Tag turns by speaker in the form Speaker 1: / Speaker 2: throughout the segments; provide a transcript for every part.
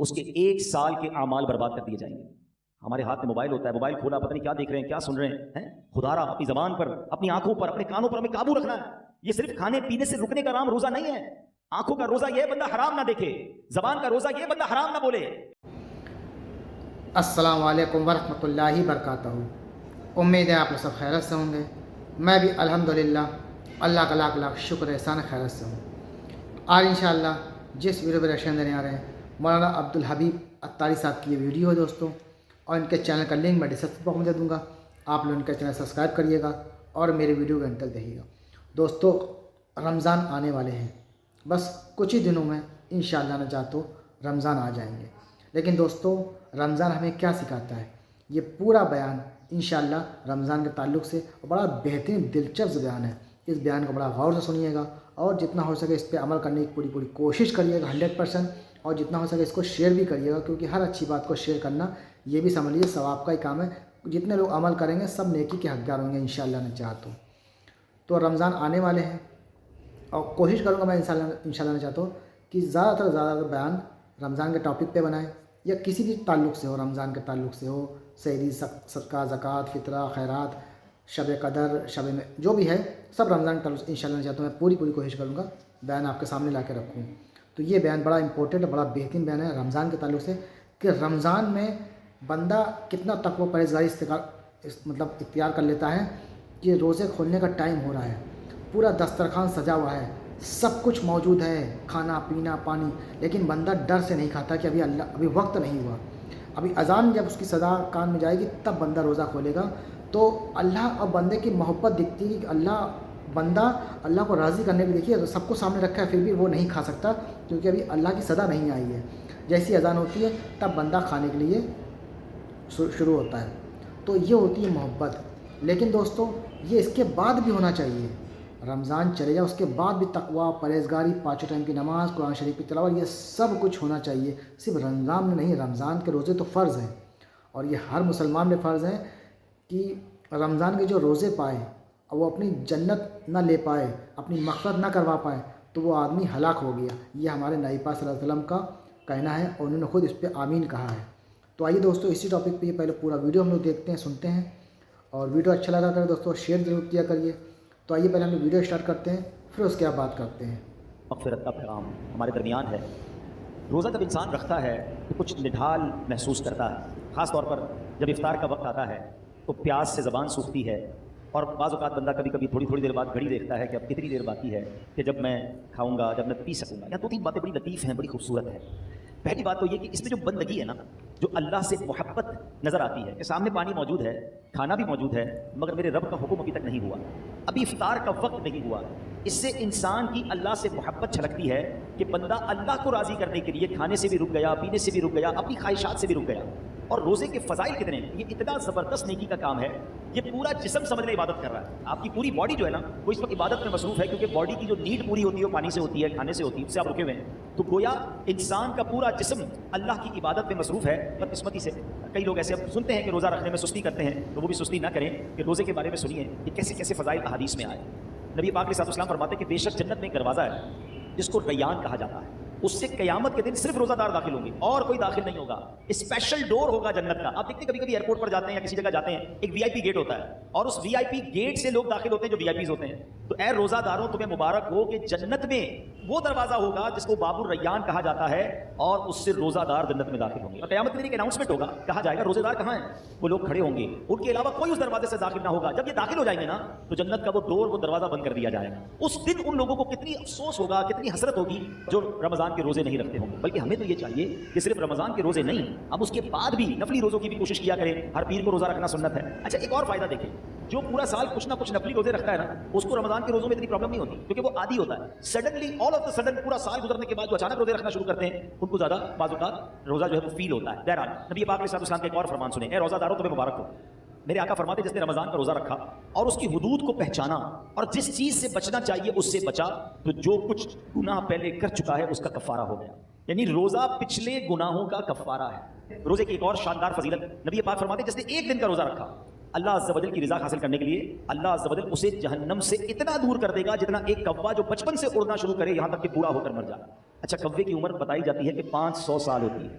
Speaker 1: اس کے 1 سال کے اعمال برباد کر دیے جائیں گے۔ ہمارے ہاتھ میں موبائل ہوتا ہے، موبائل کھولا پتہ نہیں کیا دیکھ رہے ہیں، کیا سن رہے ہیں۔ خدا را اپنی زبان پر، اپنی آنکھوں پر، اپنے کانوں پر ہمیں قابو رکھنا ہے۔ یہ صرف کھانے پینے سے رکنے کا نام روزہ نہیں ہے۔ آنکھوں کا روزہ یہ بندہ حرام نہ دیکھے، زبان کا روزہ یہ بندہ حرام نہ بولے۔
Speaker 2: السلام علیکم ورحمۃ اللہ وبرکاتہ۔ امید ہے آپ لوگ سب خیرت سے ہوں گے۔ میں بھی الحمدللہ اللہ کا لاکھ لاکھ شکر احسان خیرت سے ہوں۔ آج انشاءاللہ جس ویڈیو پہ ریئیکشن دینے آ رہے ہیں مولانا عبدالحبیب عطاری صاحب کی یہ ویڈیو ہے دوستوں، اور ان کے چینل کا لنک میں ڈسکرپشن باکس میں دے دوں گا۔ آپ لوگ ان کا چینل سبسکرائب کریے گا اور میری ویڈیو کا انت تک دیکھیے گا۔ دوستوں رمضان آنے والے ہیں، بس کچھ ہی دنوں میں انشاءاللہ نہ چاہتو رمضان آ جائیں گے۔ لیکن دوستوں رمضان ہمیں کیا سکھاتا ہے، یہ پورا بیان انشاءاللہ رمضان کے تعلق سے بڑا بہترین دلچسپ بیان ہے۔ اس بیان کو بڑا غور سے سنیے گا اور جتنا ہو سکے اس پہ عمل کرنے کی پوری کوشش کریے گا 100%، اور جتنا ہو سکے اس کو شیئر بھی کریے گا، کیونکہ ہر اچھی بات کو شیئر کرنا یہ بھی سمجھ لیجیے ثواب کا ہی کام ہے۔ جتنے لوگ عمل کریں گے سب نیکی کے حقدار ہوں گے انشاءاللہ نہ چاہتو۔ تو رمضان آنے والے ہیں اور کوشش کروں گا میں انشاءاللہ نہ چاہتا ہوں کہ زیادہ تر زیادہ رمضان کے ٹاپک پہ بنائیں، یا کسی بھی تعلق سے ہو، رمضان کے تعلق سے ہو، سحری، صدقہ، زکوٰۃ، فطرہ، خیرات، شب قدر، شب میں جو بھی ہے سب رمضان کے تعلق سے انشاءاللہ نہ چاہتا ہوں۔ میں پوری کوشش کروں گا بیان آپ کے سامنے لا کے رکھوں۔ تو یہ بیان بڑا امپورٹنٹ، بڑا بہترین بیان ہے رمضان کے تعلق سے، کہ رمضان میں بندہ کتنا تقوی پرہیزگاری اختیار کر لیتا ہے کہ روزے کھولنے کا ٹائم ہو رہا ہے، پورا دسترخوان سجا ہوا ہے، سب کچھ موجود ہے، کھانا پینا پانی، لیکن بندہ ڈر سے نہیں کھاتا کہ ابھی وقت نہیں ہوا، ابھی اذان جب اس کی صدا کان میں جائے گی تب بندہ روزہ کھولے گا۔ تو اللہ اور بندے کی محبت دکھتی ہے کہ بندہ اللہ کو راضی کرنے کے لیے دیکھیے سب کو سامنے رکھا ہے، پھر بھی وہ نہیں کھا سکتا کیونکہ ابھی اللہ کی صدا نہیں آئی ہے۔ جیسی اذان ہوتی ہے تب بندہ کھانے کے لیے شروع ہوتا ہے۔ تو یہ ہوتی ہے محبت۔ لیکن دوستوں یہ اس کے بعد بھی ہونا چاہیے، رمضان چلے جائے اس کے بعد بھی تقوی، پرہیزگاری، 5 ٹائم کی نماز، قرآن شریف کی تلاوت، یہ سب کچھ ہونا چاہیے۔ صرف رمضان میں نہیں، رمضان کے روزے تو فرض ہیں، اور یہ ہر مسلمان میں فرض ہیں کہ رمضان کے جو روزے پائے اور وہ اپنی جنت نہ لے پائے، اپنی مغفرت نہ کروا پائے تو وہ آدمی ہلاک ہو گیا۔ یہ ہمارے نبی پاک صلی اللہ علیہ وسلم کا کہنا ہے اور انہوں نے خود اس پہ آمین کہا ہے۔ تو آئیے دوستوں اسی ٹاپک پہ پہلے پورا ویڈیو ہم لوگ دیکھتے ہیں، سنتے ہیں، اور ویڈیو اچھا لگا کر دوستوں شیئر ضرور کیا کریے۔ تو آئیے پہلے ہم ویڈیو اسٹارٹ کرتے ہیں، پھر اس کے بعد بات کرتے ہیں۔
Speaker 1: مغفرت کا پیغام ہمارے درمیان ہے۔ روزہ جب انسان رکھتا ہے تو کچھ نڈھال محسوس کرتا ہے، خاص طور پر جب افطار کا وقت آتا ہے تو پیاس سے زبان سوکھتی ہے، اور بعض اوقات بندہ کبھی تھوڑی دیر بعد گھڑی دیکھتا ہے کہ اب کتنی دیر باقی ہے کہ جب میں کھاؤں گا، جب میں پی سکوں گا۔ یہاں 2-3 باتیں بڑی لطیف ہیں، بڑی خوبصورت ہیں۔ پہلی بات تو یہ کہ اس میں جو بندگی ہے نا، جو اللہ سے محبت نظر آتی ہے کہ سامنے پانی موجود ہے، کھانا بھی موجود ہے، مگر میرے رب کا حکم ابھی تک نہیں ہوا، ابھی افطار کا وقت نہیں ہوا۔ اس سے انسان کی اللہ سے محبت چھلکتی ہے کہ بندہ اللہ کو راضی کرنے کے لیے کھانے سے بھی رک گیا، پینے سے بھی رک گیا، اپنی خواہشات سے بھی رک گیا۔ اور روزے کے فضائل کتنے ہیں، یہ اتنا زبردست نیکی کا کام ہے، یہ پورا جسم سمجھ لیں عبادت کر رہا ہے۔ آپ کی پوری باڈی جو ہے نا وہ اس وقت عبادت میں مصروف ہے، کیونکہ باڈی کی جو نیڈ پوری ہوتی ہے وہ پانی سے ہوتی ہے، کھانے سے ہوتی ہے، اس سے آپ رکے ہوئے ہیں۔ تو گویا انسان کا پورا جسم اللہ کی عبادت میں مصروف ہے بدقسمتی سے۔ کئی لوگ ایسے اب سنتے ہیں کہ روزہ رکھنے میں سستی کرتے ہیں، تو وہ بھی سستی نہ کریں کہ روزے کے بارے میں سنیے کہ کیسے کیسے فضائل احادیث میں آئے۔ نبی پاک علیہ السلام فرماتے ہیں کہ بے شک جنت میں ایک دروازہ ہے جس کو ریان کہا جاتا ہے، اس سے قیامت کے دن صرف روزہ دار داخل ہوں گے اور کوئی داخل نہیں ہوگا۔ اسپیشل ڈور ہوگا جنت کا۔ آپ دیکھتے ہیں کبھی ایئرپورٹ پر جاتے ہیں یا کسی جگہ جاتے ہیں، ایک VIP گیٹ ہوتا ہے، اور اس VIP گیٹ سے لوگ داخل ہوتے ہیں جو VIPs ہوتے ہیں۔ تو اے روزہ داروں تمہیں مبارک ہو کہ جنت میں وہ دروازہ ہوگا جس کو باب الریان کہا جاتا ہے، اور اس سے روزہ دار جنت میں داخل ہوں گے۔ اور قیامت کے دن ایک اناؤنسمنٹ ہوگا، کہا جائے گا روزے دار کہاں ہیں، وہ لوگ کھڑے ہوں گے، ان کے علاوہ کوئی اس دروازے سے داخل نہ ہوگا۔ جب یہ داخل ہو جائیں گے نا تو جنت کا وہ ڈور، وہ دروازہ بند کر دیا جائے گا۔ اس دن ان لوگوں کو کتنی افسوس ہوگا، کتنی حسرت ہوگی جو رمضان کے روزے نہیں رکھتے ہوں گے۔ بلکہ ہمیں تو یہ چاہیے کہ صرف رمضان کے روزے نہیں، اب اس کے بعد بھی نفلی روزوں کی بھی کوشش کیا کریں۔ ہر پیر کو روزہ رکھنا سنت ہے۔ اچھا ایک اور فائدہ دیکھیں، جو پورا سال کچھ نہ کچھ نفلی روزے رکھتا ہے نا، اس کو رمضان کے روزوں میں اتنی پرابلم نہیں ہوتی، کیونکہ وہ عادی ہوتا ہے۔ Suddenly all of the sudden پورا سال گزرنے کے بعد جو اچانک روزے رکھنا شروع کرتے ہیں ان کو زیادہ بعض اوقات روزہ جو ہے وہ فیل ہوتا ہے۔ بہرحال نبی پاک علیہ السلام کے ایک اور فرمان سنیں، اے روزہ داروں تمہیں مبارک ہو۔ میرے آقا فرماتے جس نے رمضان کا روزہ رکھا اور اس کی حدود کو پہچانا اور جس چیز سے بچنا چاہیے اس سے بچا، تو جو کچھ گناہ پہلے کر چکا ہے اس کا کفارہ ہو گیا۔ یعنی روزہ پچھلے گناہوں کا کفارہ ہے۔ روزے کی ایک اور شاندار فضیلت، نبی پاک فرماتے جس نے ایک دن کا روزہ رکھا، اللہ عز و جل کی رضا حاصل کرنے کے لیے اللہ عز و جل اسے جہنم سے اتنا دور کر دے گا جتنا ایک کوا جو بچپن سے اڑنا شروع کرے یہاں تک کہ بوڑھا ہو کر مر جائے۔ اچھا کوے کی عمر بتائی جاتی ہے کہ 500 سال ہوتی ہے،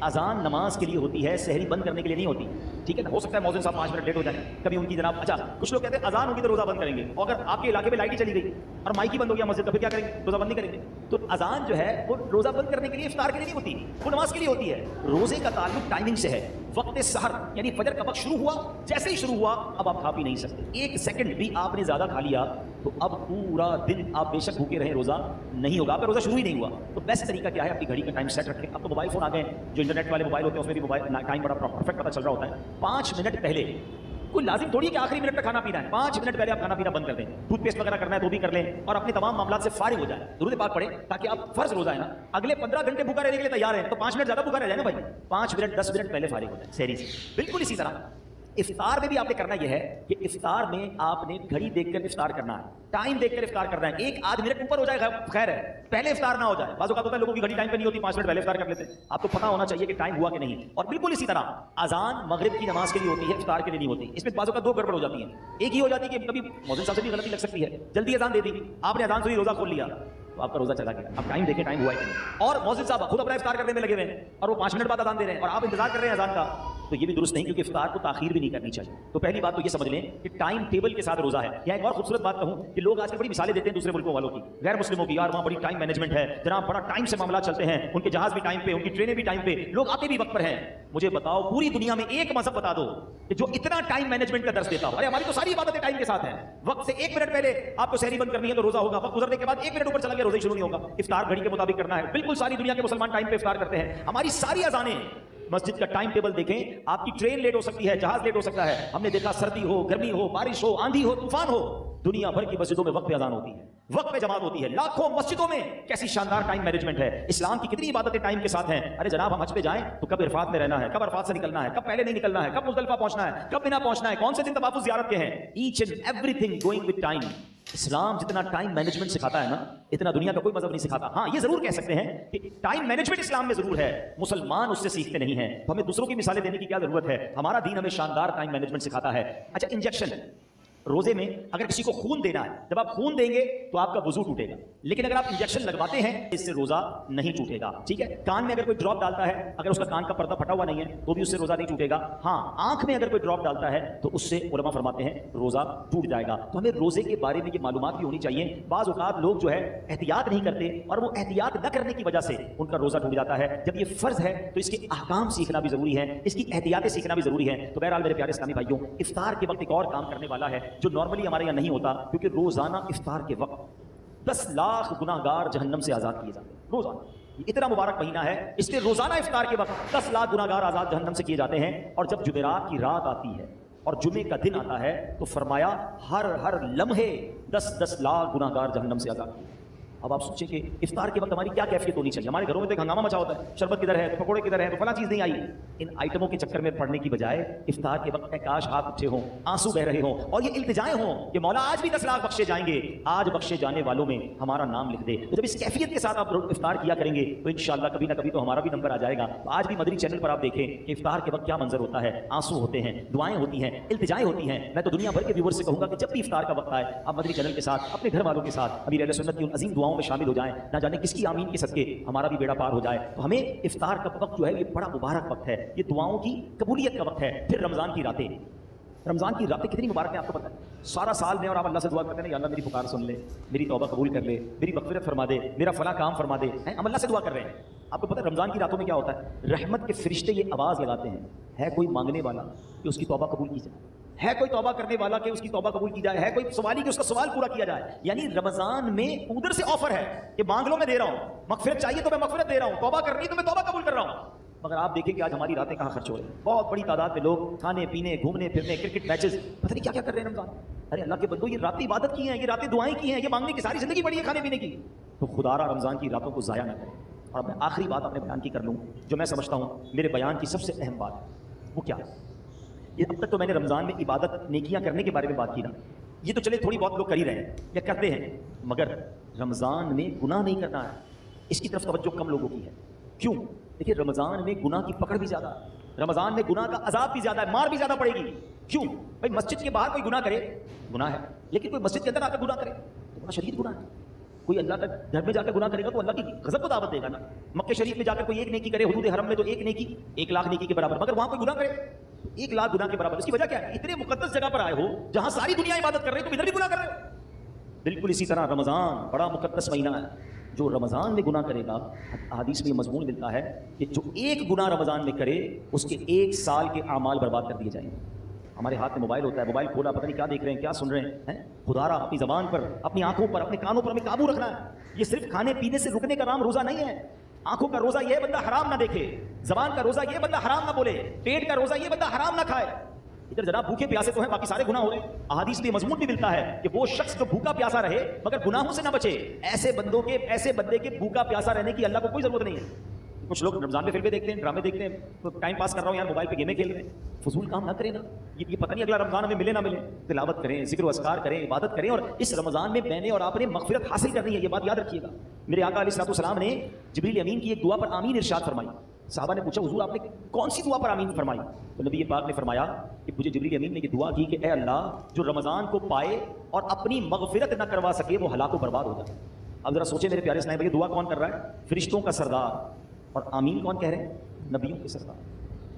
Speaker 1: اذان نماز کے لیے ہوتی ہے، سحری بند کرنے کے لیے نہیں ہوتی، ٹھیک ہے نا. ہو سکتا ہے مؤذن صاحب 5 منٹ لیٹ ہو جائیں کبھی ان کی جناب. اچھا کچھ لوگ کہتے ہیں اذان ہوگی تو روزہ بند کریں گے، اور اگر آپ کے علاقے میں لائٹ ہی چلی گئی اور مائک ہی بند ہو گیا مسجد کا، پھر کیا کریں گے؟ روزہ بند نہیں کریں گے. تو اذان جو ہے وہ روزہ بند کرنے کے لیے، افطار کے لیے نہیں ہوتی، وہ نماز کے لیے ہوتی ہے. روزے کا تعلق ٹائمنگ سے ہے. وقت سحر یعنی فجر کا وقت شروع ہوا، جیسے ہی شروع ہوا اب آپ کھا پی نہیں سکتے. 1 سیکنڈ بھی آپ نے زیادہ کھا لیا تو اب پورا دن آپ بے شک بھوکے رہیں روزہ نہیں ہوگا، آپ کا روزہ شروع ہی نہیں ہوا. تو بیسٹ طریقہ کیا ہے؟ اپنی گھڑی کا ٹائم سیٹ رکھیں. اب تو موبائل فون آ گئے ہیں، جو انٹرنیٹ والے موبائل ہوتے ہیں اس میں بھی موبائل ٹائم بڑا پرفیکٹ پتہ چل رہا ہوتا ہے. 5 منٹ پہلے، کوئی لازم تھوڑی ہے کہ آخری منٹ میں کھانا پینا ہے، 5 منٹ پہلے آپ کھانا پینا بند کر دیں. ٹوتھ پیسٹ وغیرہ کرنا ہے تو بھی کر لیں، اور اپنے تمام معاملات سے فارغ ہو جائیں، درود پاک پڑھیں، تاکہ آپ فرض روزہ ہے نا اگلے 15 گھنٹے بھوکا رہنے کے لیے تیار ہیں تو 5 منٹ زیادہ بھوکا رہ جائے نا بھائی. 5 منٹ 10 منٹ پہلے فارغ ہو جائیں سحری سے. بالکل اسی طرح افطار میں بھی آپ نے کرنا یہ ہے کہ افطار میں آپ نے گھڑی دیکھ کر افطار کرنا ہے، ٹائم دیکھ کر افطار کرنا ہے. 1 آدھ منٹ اوپر ہو جائے خیر ہے، پہلے افطار نہ ہو جائے. بعض اوقات ہوتا ہے لوگوں کی گھڑی ٹائم پہ نہیں ہوتی، 5 منٹ پہلے افطار کر لیتے ہیں. آپ کو پتا ہونا چاہیے کہ ٹائم ہوا کہ نہیں. اور بالکل اسی طرح اذان مغرب کی نماز کے لیے ہوتی ہے، افطار کے لیے نہیں ہوتی. اس میں بعض اوقات 2 گڑبڑ ہو جاتی ہیں. ایک ہی ہو جاتی ہے کہ کبھی مؤذن صاحب سے بھی غلطی لگ سکتی ہے، جلدی اذان دے دی، آپ نے اذان سے ہی روزہ کھول لیا تو آپ کا روزہ چلا گیا. اب ٹائم دیکھیں ٹائم ہوا ہے کہ نہیں. اور مؤذن صاحب خود اپنا افطار کرنے میں لگے ہوئے ہیں اور وہ 5 منٹ بعد اذان دے رہے ہیں اور آپ انتظار کر رہے ہیں اذان کا، تو یہ بھی درست نہیں، کیونکہ افطار کو تاخیر بھی نہیں کرنی چاہیے. تو پہلی بات تو یہ سمجھ لیں کہ ٹائم ٹیبل کے ساتھ روزہ ہے. یہاں ایک اور خوبصورت بات کہوں کہ لوگ آج کل بڑی مثالیں دیتے ہیں دوسرے ملکوں والوں کی، غیر مسلموں کی، یار وہاں بڑی ٹائم مینجمنٹ ہے جناب، بڑا ٹائم سے معاملات چلتے ہیں، ان کے جہاز بھی ٹائم پہ، ان کی ٹرینیں بھی ٹائم پہ، لوگ آتے بھی وقت پر ہیں. مجھے بتاؤ پوری دنیا میں ایک مذہب بتا دو کہ جو اتنا ٹائم مینجمنٹ کا درس دیتا ہو. ارے ہماری تو ساری عبادتیں ٹائم کے ساتھ ہیں. وقت سے 1 منٹ پہلے آپ کو سحری بند کرنی ہے تو روزہ ہوگا، وقت گزرنے کے بعد 1 منٹ اوپر چلا گیا روزہ شروع نہیں ہوگا. افطار گھڑی کے مطابق کرنا ہے. بالکل ساری دنیا کے مسلمان ٹائم پہ افطار کرتے ہیں. ہماری ساری اذانیں، مسجد کا ٹائم ٹیبل دیکھیں، آپ کی ٹرین لیٹ ہو سکتی ہے، جہاز لیٹ ہو سکتا ہے. ہم نے دیکھا سردی ہو، گرمی ہو، بارش ہو، آندھی ہو، طوفان ہو، دنیا بھر کی مسجدوں میں وقت پہ اذان ہوتی ہے، وقت پہ جماعت ہوتی ہے. لاکھوں مسجدوں میں کیسی شاندار ٹائم مینجمنٹ ہے. اسلام کی کتنی عبادتیں ٹائم کے ساتھ ہیں. ارے جناب ہم حج پہ جائیں تو کب عرفات میں رہنا ہے، کب عرفات سے نکلنا ہے، کب پہلے نہیں نکلنا ہے، کب مزدلفہ پہنچنا ہے، کب مینا پہنچنا ہے، کون سے دن طواف زیارت کے ہیں. Each and everything going with time. Islam جتنا ٹائم مینجمنٹ سکھاتا ہے نا، اتنا دنیا کا کوئی مذہب نہیں سکھاتا. ہاں یہ ضرور کہہ سکتے ہیں کہ ٹائم مینجمنٹ اسلام میں ضرور ہے، مسلمان اس سے سیکھتے نہیں ہیں. تو ہمیں دوسروں کی مثالیں دینے کی کیا ضرورت ہے؟ ہمارا دین ہمیں شاندار ٹائم مینجمنٹ سکھاتا ہے. اچھا انجیکشن، روزے میں اگر کسی کو خون دینا ہے، جب آپ خون دیں گے تو آپ کا وضو ٹوٹے گا، لیکن اگر آپ انجیکشن لگواتے ہیں اس سے روزہ نہیں ٹوٹے گا. ٹھیک ہے. کان میں اگر کوئی ڈراپ ڈالتا ہے، اگر اس کا کان کا پردہ پھٹا ہوا نہیں ہے تو بھی اس سے روزہ نہیں ٹوٹے گا. ہاں آنکھ میں اگر کوئی ڈراپ ڈالتا ہے تو اس سے علماء فرماتے ہیں روزہ ٹوٹ جائے گا. تو ہمیں روزے کے بارے میں یہ معلومات بھی ہونی چاہیے. بعض اوقات لوگ جو ہے احتیاط نہیں کرتے اور وہ احتیاط نہ کرنے کی وجہ سے ان کا روزہ ٹوٹ جاتا ہے. جب یہ فرض ہے تو اس کے احکام سیکھنا بھی ضروری ہے، اس کی احتیاطیں سیکھنا بھی ضروری ہے. تو بہرحال میرے پیارے اسلامی بھائیوں، افطار کے وقت ایک اور کام کرنے والا ہے جو نارملی ہمارے یہاں نہیں ہوتا، کیونکہ روزانہ افطار کے وقت 10 لاکھ گناہگار جہنم سے آزاد کیے جاتے ہیں. روزانہ یہ اتنا مبارک مہینہ ہے، اس لیے روزانہ افطار کے وقت 10 لاکھ گناہگار آزاد جہنم سے کیے جاتے ہیں. اور جب جمعرات کی رات آتی ہے اور جمعے کا دن آتا ہے تو فرمایا ہر لمحے 10 لاکھ گناہگار جہنم سے آزاد. اب آپ سوچیں کہ افطار کے وقت ہماری کیا کیفیت ہونی چاہیے. ہمارے گھروں میں تو ایک ہنگامہ مچا ہوتا ہے، شربت کدھر ہے، تو پکوڑے کدھر ہے، تو فلاں چیز نہیں آئی. ان آئٹموں کے چکر میں پڑنے کی بجائے افطار کے وقت کاش ہاتھ اٹھے ہوں، آنسو بہ رہے ہوں اور یہ التجائیں ہوں کہ مولا آج بھی 10 لاکھ بخشے جائیں گے، آج بخشے جانے والوں میں ہمارا نام لکھ دے. تو جب اس کیفیت کے ساتھ آپ افطار کیا کریں گے تو انشاءاللہ کبھی نہ کبھی تو ہمارا بھی نمبر آ جائے گا. آج بھی مدنی چینل پر آپ دیکھیں کہ افطار کے وقت کیا منظر ہوتا ہے. آنسو ہوتے ہیں، دعائیں ہوتی ہیں، التجائیں ہوتی ہیں. میں تو دنیا بھر کے ویور سے کہوں گا کہ جب بھی افطار کا وقت آئے آپ مدنی چینل کے ساتھ اپنے گھر والوں کے ساتھ امیر اہل سنت کی ان عظیم دعاؤں میں شامل ہو جائیں. نہ جانے کس کی آمین کے صدقے ہمارا بھی بیڑا پار ہو جائے. تو ہمیں افطار کا وقت جو ہے یہ بڑا مبارک وقت ہے، یہ دعاؤں کی قبولیت کا وقت ہے. پھر رمضان کی راتیں، رمضان کی راتیں کتنی مبارک ہیں آپ کو پتہ ہے. سارا سال میں اور آپ اللہ سے دعا کرتے ہیں یا اللہ میری پکار سن لے، میری توبہ قبول کر لے، میری مغفرت فرما دے، میرا فلاں کام فرما دے. ہم اللہ سے دعا کر رہے ہیں. آپ کو پتہ ہے رمضان کی راتوں میں کیا ہوتا ہے؟ رحمت کے فرشتے یہ آواز لگاتے ہیں، ہے کوئی مانگنے والا کہ اس کی توبہ قبول کی جائے، ہے کوئی توبہ کرنے والا کہ اس کی توبہ قبول کی جائے، ہے کوئی سوالی کہ اس کا سوال پورا کیا جائے. یعنی رمضان میں ادھر سے آفر ہے کہ مانگ لو میں دے رہا ہوں، مغفرت چاہیے تو میں مغفرت دے رہا ہوں، توبہ کرنی تو میں توبہ قبول کر رہا ہوں. مگر آپ دیکھیں کہ آج ہماری راتیں کہاں خرچ ہو رہی ہیں. بہت بڑی تعداد میں لوگ کھانے پینے، گھومنے پھرنے، کرکٹ میچز، پتہ نہیں کیا کیا کر رہے ہیں رمضان. ارے اللہ کے بندو، یہ راتیں عبادت کی ہیں، یہ راتیں دعائیں کی ہیں، یہ مانگنے کی ساری زندگی پڑی ہے کھانے پینے کی. تو خدا را رمضان کی راتوں کو ضائع نہ کریں. اور میں آخری بات اپنے بیان کی کر لوں جو میں سمجھتا ہوں میرے بیان کی سب سے اہم بات ہے. وہ کیا ہے؟ یہ اب تک تو میں نے رمضان میں عبادت نیکیاں کرنے کے بارے میں بات کی نا، یہ تو چلے تھوڑی بہت لوگ کر ہی رہے ہیں یا کرتے ہیں، مگر رمضان میں گناہ نہیں کرنا ہے، اس کی طرف توجہ کم لوگوں کی ہے. کیوں؟ دیکھیے رمضان میں گناہ کی پکڑ بھی زیادہ ہے، رمضان میں گناہ کا عذاب بھی زیادہ ہے، مار بھی زیادہ پڑے گی. کیوں؟ بھائی مسجد کے باہر کوئی گناہ کرے گناہ ہے، لیکن کوئی مسجد کے اندر آ کر گناہ کرے تو بڑا شدید گناہ ہے. کوئی اللہ کا گھر میں جا کے گناہ کرے گا تو اللہ کی غضب کو دعوت دے گا نا. مکہ شریف میں جا کر کوئی ایک نیکی کرے حدود حرم میں تو ایک نیکی 1,00,000 نیکی کے برابر, مگر وہاں کوئی گناہ کرے 1,00,000 گناہ کے برابر. اس کی وجہ کیا ہے؟ اتنے مقدس جگہ پر آئے ہو جہاں ساری دنیا عبادت کر رہے ہیں, تم ادھر بھی گناہ کر رہے ہو. بالکل اسی طرح رمضان بڑا مقدس مہینہ ہے, جو رمضان میں گناہ کرے گا, حدیث میں یہ مضمون ملتا ہے کہ جو ایک گناہ رمضان میں کرے اس کے 1 سال کے اعمال برباد کر دیے جائیں گے. ہمارے ہاتھ میں موبائل ہوتا ہے, موبائل کھولا پتہ نہیں کیا دیکھ رہے ہیں, کیا سن رہے ہیں. خدا را اپنی زبان پر, اپنی آنکھوں پر, اپنے کانوں پر ہمیں قابو رکھنا ہے. یہ صرف کھانے پینے سے رکنے کا نام روزہ نہیں ہے. آنکھوں کا روزہ یہ بندہ حرام نہ دیکھے, زبان کا روزہ یہ بندہ حرام نہ بولے, پیٹ کا روزہ یہ بندہ حرام نہ کھائے. ادھر جناب بھوکے پیاسے تو ہیں, باقی سارے گناہ ہو رہے ہیں. احادیث میں مضمون بھی ملتا ہے کہ وہ شخص جو بھوکا پیاسا رہے مگر گناہوں سے نہ بچے, ایسے بندے کے بھوکا پیاسا رہنے کی اللہ کو کوئی ضرورت نہیں ہے. کچھ لوگ رمضان میں فلمیں دیکھتے ہیں, ڈرامے دیکھتے ہیں, تو ٹائم پاس کر رہا ہوں یار, موبائل پہ گیمیں کھیل رہے ہیں. فضول کام نہ کریں نا, یہ پتہ نہیں اگلا رمضان ہمیں ملے نہ ملے. تلاوت کریں, ذکر و اذکار کریں, عبادت کریں, اور اس رمضان میں میں نے اور آپ نے مغفرت حاصل کرنی ہے. یہ بات یاد رکھیے گا. میرے آقا علیہ الصلوۃ والسلام نے جبریل امین کی ایک دعا پر آمین ارشاد فرمائی. صحابہ نے پوچھا حضور آپ نے کون سی دعا پر آمین فرمائی؟ تو نبی پاک نے فرمایا کہ مجھے جبریل امین نے یہ دعا کی کہ اے اللہ, جو رمضان کو پائے اور اپنی مغفرت نہ کروا سکے وہ ہلاک و برباد ہو جائے. اب ذرا سوچیں میرے پیارے اسلام بھائی, دعا کون کر رہا ہے؟ فرشتوں کا سردار. اور آمین کون کہہ رہے ہیں؟ نبیوں کے سردار.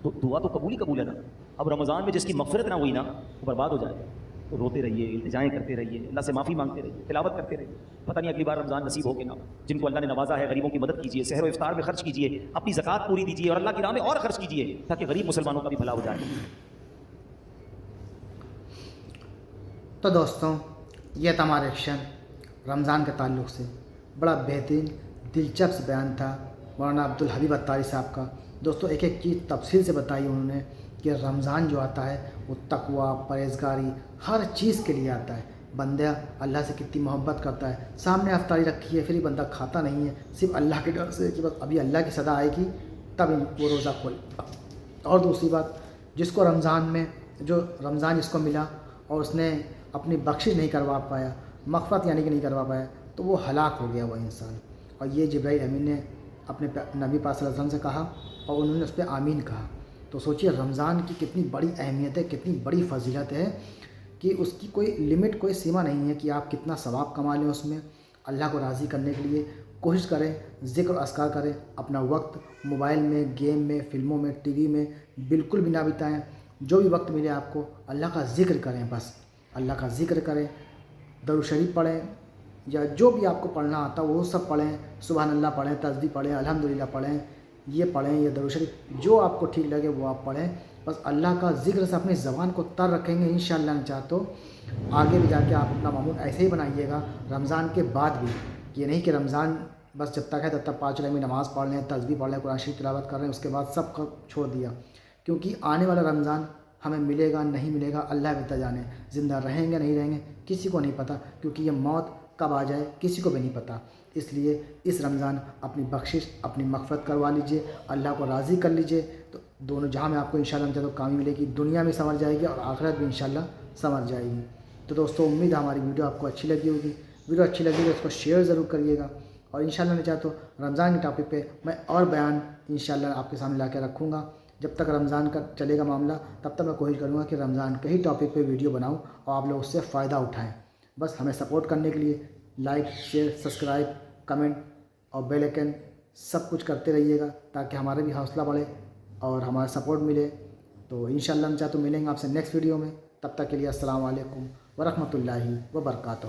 Speaker 1: تو دعا تو قبول ہی قبول ہے نا. اب رمضان میں جس کی مغفرت نہ ہوئی نا وہ برباد ہو جائے. تو روتے رہیے, التجائیں کرتے رہیے, اللہ سے معافی مانگتے رہیے, تلاوت کرتے رہیے. پتہ نہیں اگلی بار رمضان نصیب ہو کہ نہ. جن کو اللہ نے نوازا ہے غریبوں کی مدد کیجیے, سحر و افطار میں خرچ کیجیے, اپنی زکوٰۃ پوری دیجیے, اور اللہ کی راہ میں اور خرچ کیجیے تاکہ غریب مسلمانوں کا بھی بھلا ہو جائے.
Speaker 2: تو دوستوں, یہ تھا ہمارا ایکشن رمضان کے تعلق سے. بڑا بہترین دلچسپ بیان تھا مولانا عبدالحبیب عطاری صاحب کا. دوستوں, ایک ایک چیز تفصیل سے بتائی انہوں نے کہ رمضان جو آتا ہے وہ تقویٰ, پرہیزگاری, ہر چیز کے لیے آتا ہے. بندہ اللہ سے کتنی محبت کرتا ہے, سامنے افطاری رکھی ہے پھر بھی بندہ کھاتا نہیں ہے, صرف اللہ کے ڈر سے کہ بس ابھی اللہ کی صدا آئے گی تب وہ روزہ کھولے. اور دوسری بات, جس کو رمضان میں جو رمضان جس کو ملا اور اس نے اپنی بخشش نہیں کروا پایا, مغفرت یعنی کہ نہیں کروا پایا, تو وہ ہلاک ہو گیا وہ انسان. اور یہ جبرائیل امین نے اپنے نبی پاک صلی اللہ علیہ وسلم سے کہا اور انہوں نے اس پہ آمین کہا. تو سوچیے رمضان کی کتنی بڑی اہمیت ہے, کتنی بڑی فضیلت ہے کہ اس کی کوئی لمٹ, کوئی سیما نہیں ہے کہ آپ کتنا ثواب کما لیں اس میں. اللہ کو راضی کرنے کے لیے کوشش کریں, ذکر و اذکار کریں. اپنا وقت موبائل میں, گیم میں, فلموں میں, ٹی وی میں بالکل بھی نہ بتائیں. جو بھی وقت ملے آپ کو اللہ کا ذکر کریں, بس اللہ کا ذکر کریں, درود شریف پڑھیں, یا جو بھی آپ کو پڑھنا آتا وہ سب پڑھیں. سبحان اللہ پڑھیں, تسبیح پڑھیں, الحمدللہ پڑھیں, یہ پڑھیں, یہ درود شریف جو آپ کو ٹھیک لگے وہ آپ پڑھیں. بس اللہ کا ذکر سے اپنی زبان کو تر رکھیں گے انشاءاللہ نے چاہ تو آگے بھی جا کے آپ اپنا معمول ایسے ہی بنائیے گا رمضان کے بعد بھی. یہ نہیں کہ رمضان بس جب تک ہے تب تک 5 وقت میں نماز پڑھ لیں, تسبیح پڑھ لیں, قرآن شریف تلاوت کر رہے ہیں, اس کے بعد سب کو چھوڑ دیا. کیونکہ آنے والا رمضان ہمیں ملے گا نہیں ملے گا اللہ بہتر جانے. زندہ رہیں گے نہیں رہیں گے کسی کو نہیں پتہ, کیونکہ یہ موت کب آ جائے کسی کو بھی نہیں پتہ. اس لیے اس رمضان اپنی بخشش, اپنی مغفرت کروا لیجئے, اللہ کو راضی کر لیجئے, تو دونوں جہاں میں آپ کو انشاءاللہ تو کامی ملے گی, دنیا میں سنور جائے گی اور آخرت بھی انشاءاللہ سنور جائے گی. تو دوستوں, امید ہے ہماری ویڈیو آپ کو اچھی لگی ہوگی. ویڈیو اچھی لگی تو اس کو شیئر ضرور کریے گا, اور انشاءاللہ میں چاہتا ہوں رمضان کے ٹاپک پہ میں اور بیان انشاءاللہ آپ کے سامنے لا کے رکھوں گا. جب تک رمضان کا چلے گا معاملہ تب تک میں کوشش کروں گا کہ رمضان کے ہی ٹاپک پہ ویڈیو بناؤں اور آپ لوگ اس سے فائدہ اٹھائیں. بس ہمیں سپورٹ کرنے کے لیے لائک, شیئر, سبسکرائب, کمنٹ اور بیل آئکن سب کچھ کرتے رہیے گا تاکہ ہمارا بھی حوصلہ بڑھے اور ہمارا سپورٹ ملے. تو انشاءاللہ ہم چاہتے ملیں گے آپ سے نیکسٹ ویڈیو میں. تب تک کے لیے السلام علیکم ورحمۃ اللہ وبرکاتہ.